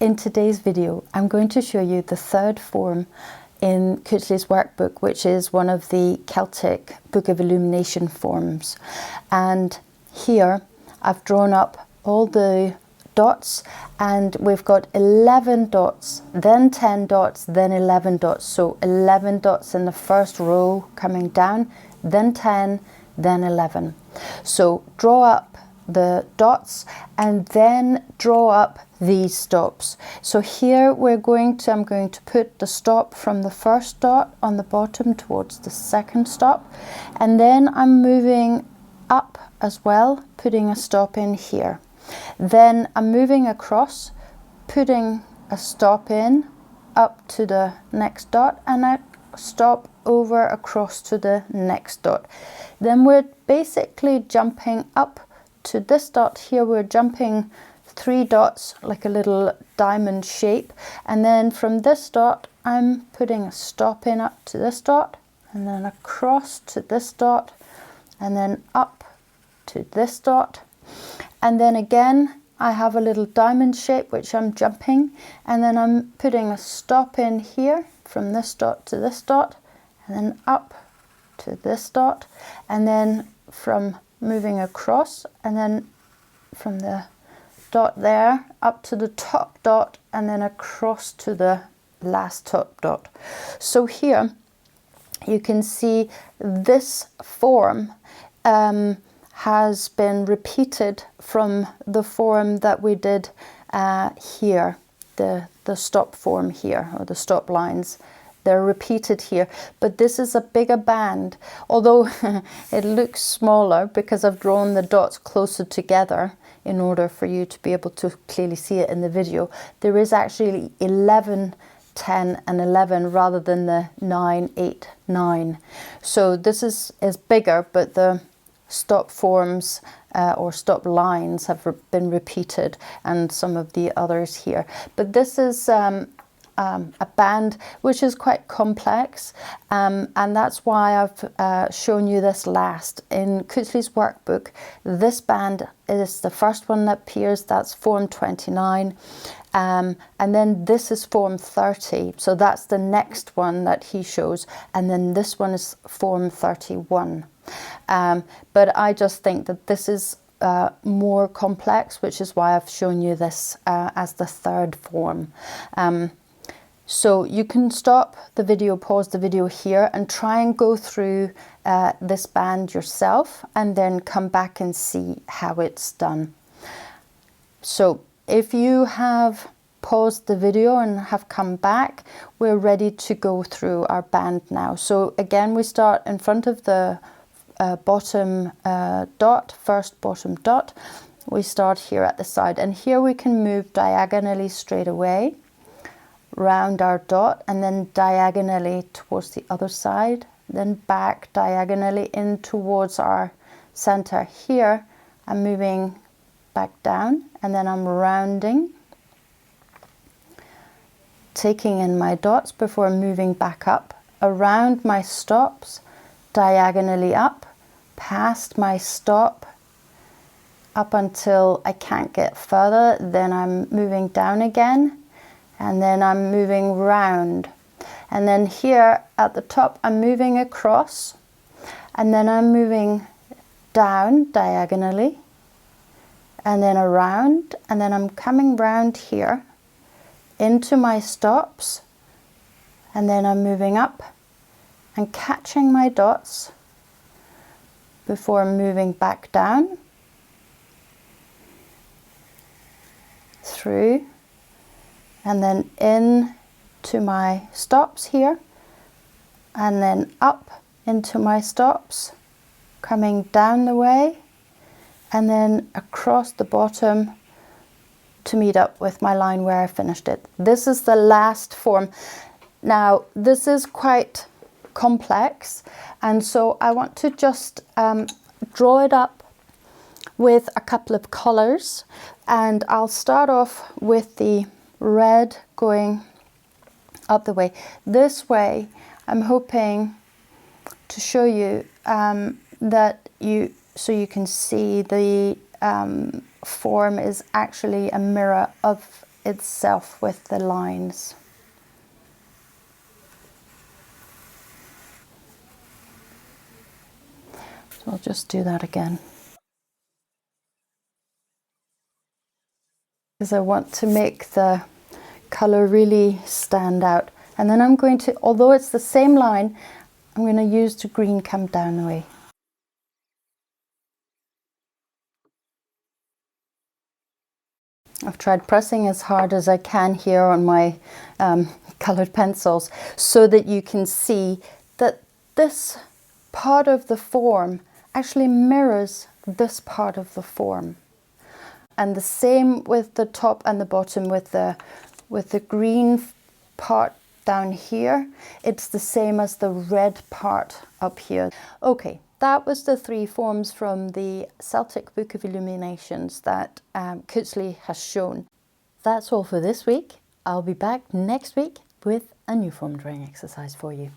in today's video, I'm going to show you the third form in Callixtus workbook, which is one of the Celtic Book of Illumination forms. And here I've drawn up all the dots, and we've got 11 dots, then 10 dots, then 11 dots. So 11 dots in the first row coming down, then 10, then 11. So draw up the dots and then draw up these stops. So here I'm going to put the stop from the first dot on the bottom towards the second stop, and then I'm moving up as well, putting a stop in here. Then I'm moving across, putting a stop in up to the next dot, and I stop over across to the next dot. Then we're basically jumping up to this dot here. We're jumping 3 dots like a little diamond shape, and then from this dot I'm putting a stop in up to this dot, and then across to this dot, and then up to this dot, and then again I have a little diamond shape which I'm jumping, and then I'm putting a stop in here from this dot to this dot, and then up to this dot, and then from moving across, and then from the dot there up to the top dot, and then across to the last top dot. So here you can see this form has been repeated from the form that we did here, the stop form here, or the stop lines. They're repeated here, but this is a bigger band, although it looks smaller because I've drawn the dots closer together in order for you to be able to clearly see it in the video. There is actually 11, 10 and 11 rather than the 9, 8, 9. So this is bigger, but the stop forms or stop lines have been repeated, and some of the others here. But this is a band which is quite complex, and that's why I've shown you this last. In Callixtus workbook, this band is the first one that appears, that's form 29, and then this is form 30, so that's the next one that he shows, and then this one is form 31. But I just think that this is more complex, which is why I've shown you this as the third form. So you can stop the video, pause the video here, and try and go through this band yourself, and then come back and see how it's done. So if you have paused the video and have come back, we're ready to go through our band now. So again, we start in front of the bottom dot, first bottom dot. We start here at the side, and here we can move diagonally straight away round our dot, and then diagonally towards the other side, then back diagonally in towards our center. Here I'm moving back down, and then I'm rounding, taking in my dots before moving back up around my stops, diagonally up past my stop up until I can't get further, then I'm moving down again, and then I'm moving round, and then here at the top I'm moving across, and then I'm moving down diagonally, and then around, and then I'm coming round here into my stops, and then I'm moving up and catching my dots before moving back down through, and then in to my stops here, and then up into my stops, coming down the way, and then across the bottom to meet up with my line where I finished it. This is the last form. Now this is quite complex, and so I want to just draw it up with a couple of colors, and I'll start off with the red going up the way. This way I'm hoping to show you that so you can see the form is actually a mirror of itself with the lines. So I'll just do that again, because I want to make the colour really stand out. And then I'm going to, although it's the same line, I'm going to use the green come down the way. I've tried pressing as hard as I can here on my coloured pencils so that you can see that this part of the form actually mirrors this part of the form. And the same with the top and the bottom with the green part down here. It's the same as the red part up here. Okay, that was the 3 forms from the Celtic Book of Illuminations that Coutsley has shown. That's all for this week. I'll be back next week with a new form drawing exercise for you.